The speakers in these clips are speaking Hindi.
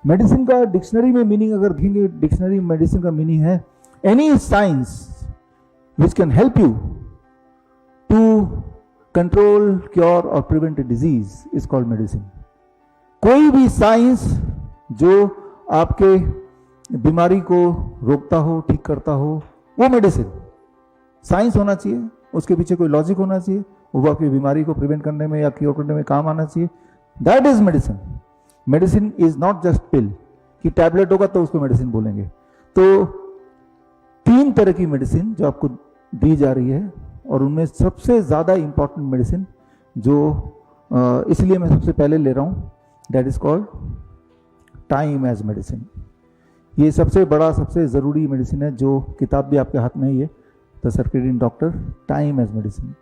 मेडिसिन का डिक्शनरी में मीनिंग अगर देखेंगे, डिक्शनरी में मेडिसिन का मीनिंग है any science which can help you to control, cure और prevent a disease is called medicine. कोई भी साइंस जो आपके बीमारी को रोकता हो, ठीक करता हो, वो मेडिसिन। साइंस होना चाहिए, उसके पीछे कोई लॉजिक होना चाहिए, वो आपकी बीमारी को प्रिवेंट करने में या क्योर करने में काम आना चाहिए। That is medicine. Medicine is not just pill कि टैबलेट होगा तो उसको मेडिसिन बोलेंगे। तो 3 तरह की मेडिसिन जो आपको दी जा रही है, और उनमें सबसे ज्यादा इंपॉर्टेंट मेडिसिन जो इसलिए मैं सबसे पहले ले रहा हूं, that is called time as medicine. ये सबसे बड़ा, सबसे जरूरी मेडिसिन है, जो किताब भी आपके हाथ में है, ये the circadian doctor, time as medicine.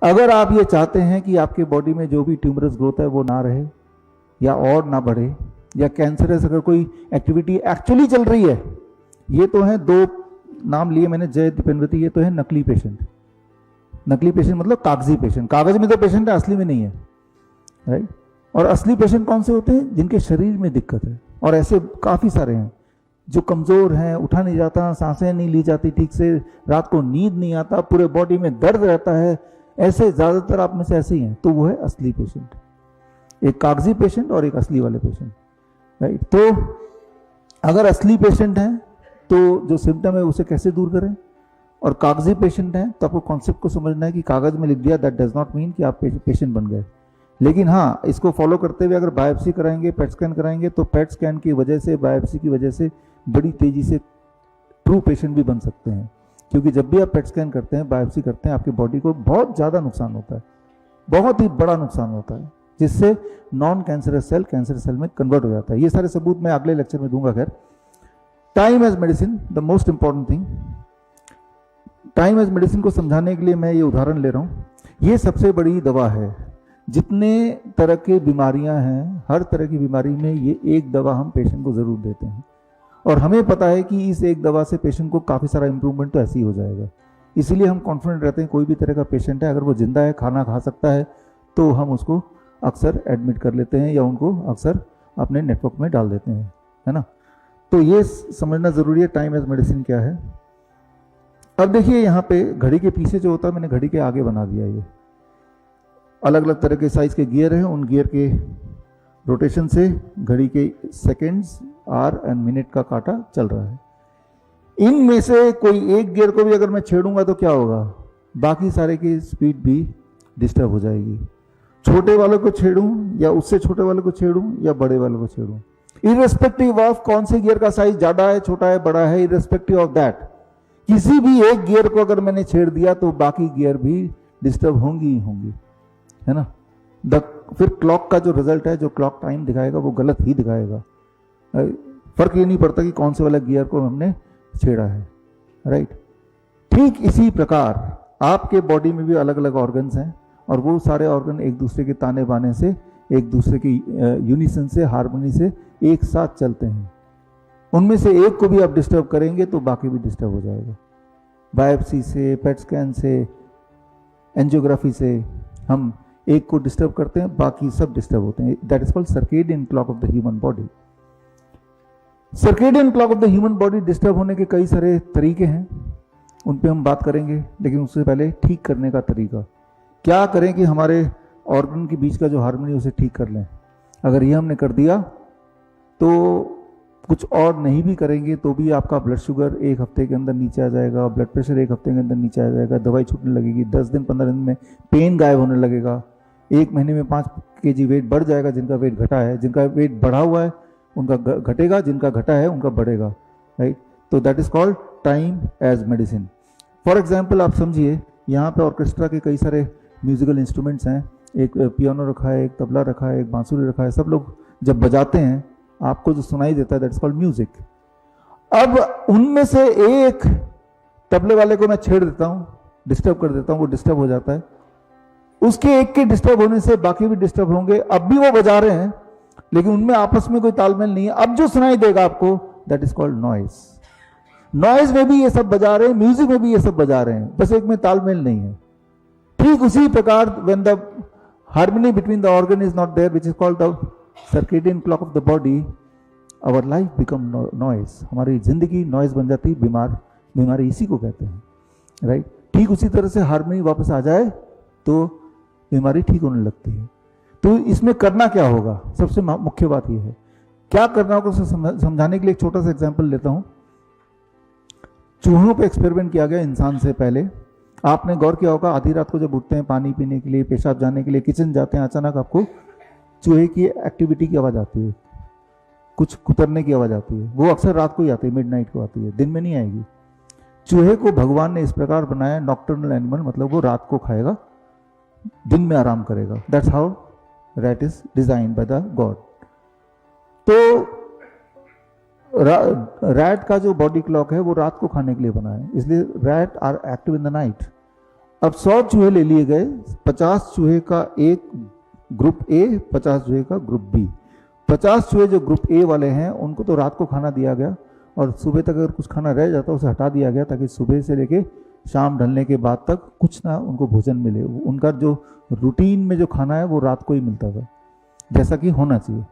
अगर आप ये चाहते हैं कि आपके बॉडी में जो भी ट्यूमरस ग्रोथ है वो ना रहे या और ना बढ़े, या कैंसरस अगर कोई एक्टिविटी एक्चुअली चल रही है, ये तो है 2 नाम लिए मैंने, जय दीपेंद्रवती, ये तो है नकली पेशेंट। नकली पेशेंट मतलब कागजी पेशेंट, कागज में तो पेशेंट है, असली में नहीं है, राइट। और असली पेशेंट कौन से होते हैं? जिनके शरीर में दिक्कत है, और ऐसे काफी सारे हैं। जो कमजोर हैं, उठा नहीं जाता, सांसें नहीं ली जाती ठीक से, रात को नींद नहीं आता, पूरे बॉडी में दर्द रहता है, ऐसे ज्यादातर आप में से ऐसे ही हैं। तो वो है असली पेशेंट, एक कागजी पेशेंट और एक असली वाले पेशेंट, राइट। तो अगर असली पेशेंट हैं तो जो सिम्टम है उसे कैसे दूर करें, और कागजी पेशेंट हैं तो आपको कॉन्सेप्ट को समझना है कि कागज में लिख दिया दैट डज नॉट मीन कि आप पेशेंट बन गए। लेकिन हाँ, इसको फॉलो करते हुए अगर बायोप्सी कराएंगे, पेट स्कैन कराएंगे, तो पेट स्कैन की वजह से, बायोप्सी की वजह से बड़ी तेजी से ट्रू पेशेंट भी बन सकते हैं। क्योंकि जब भी आप पेट स्कैन करते हैं, बायोप्सी करते हैं, आपकी बॉडी को बहुत ज़्यादा नुकसान होता है, बहुत ही बड़ा नुकसान होता है, जिससे non cancerous cell cancer cell में कन्वर्ट हो जाता है। ये सारे सबूत मैं अगले लेक्चर में दूंगा। खैर, time as medicine, the most important thing. Time as medicine को समझाने के लिए मैं ये उदाहरण ले रहा हूँ। ये सबसे बड़ी दवा है। जितने तरह की बीमारियां हैं, हर तरह की बीमारी में ये एक दवा हम पेशेंट को जरूर देते हैं, और हमें पता है कि इस एक दवा से पेशेंट को काफ़ी सारा इंप्रूवमेंट तो ऐसे ही हो जाएगा। इसीलिए हम कॉन्फिडेंट रहते हैं कोई भी तरह का पेशेंट है, अगर वो जिंदा है, खाना खा सकता है, तो हम उसको अक्सर एडमिट कर लेते हैं या उनको अक्सर अपने नेटवर्क में डाल देते हैं, है ना। तो ये समझना ज़रूरी है टाइम एज मेडिसिन क्या है। अब देखिए यहाँ पे घड़ी के पीछे जो होता है, मैंने घड़ी के आगे बना दिया। ये अलग अलग तरह के साइज के गियर हैं, उन गियर के रोटेशन से घड़ी के सेकेंड्स, आवर एंड मिनट का कांटा चल रहा है। इनमें से कोई एक गियर को भी अगर मैं छेड़ूंगा तो क्या होगा? बाकी सारे की स्पीड भी डिस्टर्ब हो जाएगी। छोटे वालों को छेड़ूं या उससे छोटे वालों को छेड़ूं या बड़े वालों को छेड़ूं, इररेस्पेक्टिव ऑफ कौन से गियर का साइज ज्यादा है, छोटा है, बड़ा है, इररेस्पेक्टिव ऑफ दैट, किसी भी एक गियर को अगर मैंने छेड़ दिया तो बाकी गियर भी डिस्टर्ब होंगी ही होंगी, है ना। फिर क्लॉक का जो रिजल्ट है, जो क्लॉक टाइम दिखाएगा, वो गलत ही दिखाएगा। फर्क ये नहीं पड़ता कि कौन से वाला गियर को हमने छेड़ा है, राइट। ठीक इसी प्रकार आपके बॉडी में भी अलग अलग ऑर्गन्स हैं, और वो सारे ऑर्गन एक दूसरे के ताने बाने से, एक दूसरे की यूनिसन से, हार्मनी से एक साथ चलते हैं। उनमें से एक को भी आप डिस्टर्ब करेंगे तो बाकी भी डिस्टर्ब हो जाएगा। बायोप्सी से, पेट स्कैन से, एंजियोग्राफी से हम एक को डिस्टर्ब करते हैं, बाकी सब डिस्टर्ब होते हैं। That is called circadian clock of the human body. Circadian clock of the human body disturb होने के कई सारे तरीके हैं, उन पे हम बात करेंगे। लेकिन उससे पहले ठीक करने का तरीका क्या करें कि हमारे ऑर्गन के बीच का जो हार्मनी उसे ठीक कर लें। अगर ये हमने कर दिया तो कुछ और नहीं भी करेंगे तो भी आपका ब्लड शुगर 1 हफ्ते के अंदर नीचे आ जाएगा, ब्लड प्रेशर 1 हफ्ते के अंदर नीचे आ जाएगा, दवाई छूटने लगेगी, 10 दिन 15 दिन में पेन गायब होने लगेगा, 1 महीने में 5 kg वेट बढ़ जाएगा। जिनका वेट घटा है, जिनका वेट बढ़ा हुआ है उनका घटेगा, जिनका घटा है उनका बढ़ेगा, राइट। तो that is called time as medicine. For example आप समझिए, यहाँ पे ऑर्केस्ट्रा के कई सारे म्यूजिकल इंस्ट्रूमेंट्स हैं, एक पियानो रखा है, एक तबला रखा है, एक बांसुरी रखा है। सब लोग जब बजाते हैं आपको जो सुनाई देता है दैट इज कॉल्ड म्यूजिक। अब उनमें से एक तबले वाले को मैं छेड़ देता हूं, डिस्टर्ब कर देता हूं, वो डिस्टर्ब हो जाता है। उसके एक के डिस्टर्ब होने से बाकी भी डिस्टर्ब होंगे। अब भी वो बजा रहे हैं लेकिन उनमें आपस में कोई तालमेल नहीं है। अब जो सुनाई देगा आपको that is called noise. Noise में भी ये सब बजा रहे हैं, म्यूजिक में भी ये सब बजा रहे हैं, बस एक में तालमेल नहीं है। ठीक उसी प्रकार when the harmony between the organ is not there, which is called the circadian clock of the body, our life become noise, हमारी जिंदगी नॉइज बन जाती, बीमारी इसी को कहते हैं, राइट। ठीक उसी तरह से हार्मनी वापस आ जाए तो बीमारी ठीक होने लगती है। तो इसमें करना क्या होगा, सबसे मुख्य बात यह है क्या करना होगा। उसे समझाने के लिए एक छोटा सा एग्जाम्पल लेता हूं। चूहों पे एक्सपेरिमेंट किया गया इंसान से पहले। आपने गौर किया होगा, आधी रात को जब उठते हैं पानी पीने के लिए, पेशाब जाने के लिए किचन जाते हैं, अचानक आपको चूहे की एक्टिविटी की आवाज़ आती है, कुछ कुतरने की आवाज़ आती है। वो अक्सर रात को ही आती है, मिडनाइट को आती है, दिन में नहीं आएगी। चूहे को भगवान ने इस प्रकार बनाया, नॉक्टर्नल एनिमल, मतलब वो रात को खाएगा, दिन में आराम करेगा। That's how rat is design by the God. तो रैट का जो बॉडी क्लॉक है वो रात को खाने के लिए बना है, इसलिए rat are active in the night. अब 100 चूहे ले लिए गए, 50 चूहे का एक ग्रुप ए, 50 चूहे का ग्रुप बी। 50 चूहे जो ग्रुप ए वाले हैं उनको तो रात को खाना दिया गया और सुबह तक अगर कुछ खाना रह जाता उसे हटा दिया गया, ताकि सुबह से लेके शाम ढलने के बाद तक कुछ ना उनको भोजन मिले। उनका जो रूटीन में जो खाना है वो रात को ही मिलता था, जैसा कि होना चाहिए।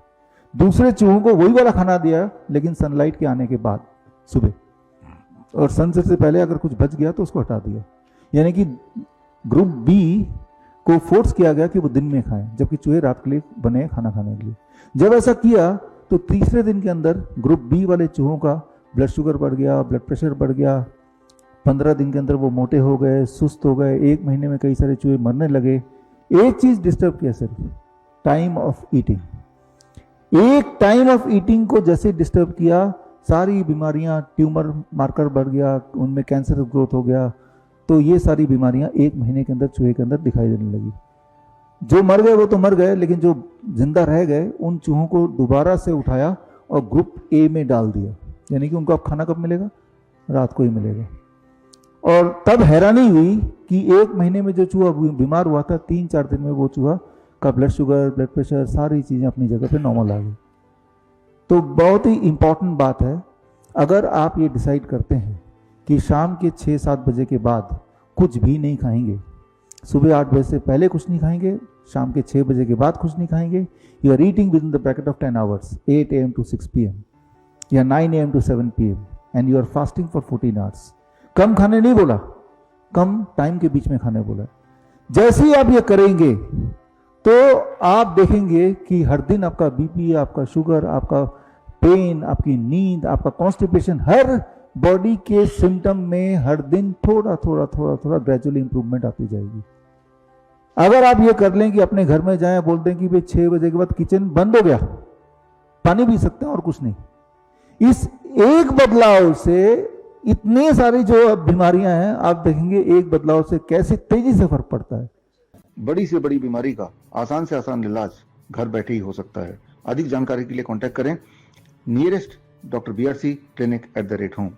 दूसरे चूहों को वही वाला खाना दिया, लेकिन सनलाइट के आने के बाद सुबह, और सनसेट से पहले अगर कुछ बच गया तो उसको हटा दिया। यानी कि ग्रुप बी को फोर्स किया गया कि वो दिन में खाएं, जबकि चूहे रात के लिए बने खाना खाने के लिए। जब ऐसा किया तो तीसरे दिन के अंदर ग्रुप बी वाले चूहों का ब्लड शुगर बढ़ गया, ब्लड प्रेशर बढ़ गया। 15 दिन के अंदर वो मोटे हो गए, सुस्त हो गए। 1 महीने में कई सारे चूहे मरने लगे। एक चीज डिस्टर्ब किया सिर्फ, टाइम ऑफ ईटिंग। एक टाइम ऑफ ईटिंग को जैसे डिस्टर्ब किया, सारी बीमारियां, ट्यूमर मार्कर बढ़ गया, उनमें कैंसर ग्रोथ हो गया। तो ये सारी बीमारियां 1 महीने के अंदर चूहे के अंदर दिखाई देने लगी। जो मर गए वो तो मर गए, लेकिन जो जिंदा रह गए उन चूहों को दोबारा से उठाया और ग्रुप ए में डाल दिया। यानी कि उनको अब खाना कब मिलेगा, रात को ही मिलेगा। और तब हैरानी हुई कि 1 महीने में जो चूहा बीमार हुआ था, 3-4 दिन में वो चूहा का ब्लड शुगर, ब्लड प्रेशर, सारी चीजें अपनी जगह पे नॉर्मल आ गई। तो बहुत ही इंपॉर्टेंट बात है, अगर आप ये डिसाइड करते हैं कि शाम के 6-7 बजे के बाद कुछ भी नहीं खाएंगे, सुबह 8 बजे से पहले कुछ नहीं खाएंगे, शाम के 6 बजे के बाद कुछ नहीं खाएंगे, you are eating with in the bracket of 10 hours, 8 AM to 6 PM या 9 AM to 7 PM, and you are fasting for 14 hours. कम खाने नहीं बोला, कम टाइम के बीच में खाने बोला। जैसे ही आप ये करेंगे तो आप देखेंगे कि हर दिन आपका बीपी, आपका शुगर, आपका पेन, आपकी नींद, आपका कॉन्स्टिपेशन, हर बॉडी के सिम्टम में हर दिन थोड़ा थोड़ा ग्रेजुअली इंप्रूवमेंट आती जाएगी। अगर आप ये कर लें कि अपने घर में जाएं, बोल दें कि भाई 6 बजे के बाद किचन बंद हो गया, पानी पी सकते हैं और कुछ नहीं, इस एक बदलाव से इतनी सारी जो बीमारियां हैं, आप देखेंगे एक बदलाव से कैसे तेजी से फर्क पड़ता है। बड़ी से बड़ी बीमारी का आसान से आसान इलाज घर बैठे ही हो सकता है। अधिक जानकारी के लिए कांटेक्ट करें nearest doctor BRC clinic @home।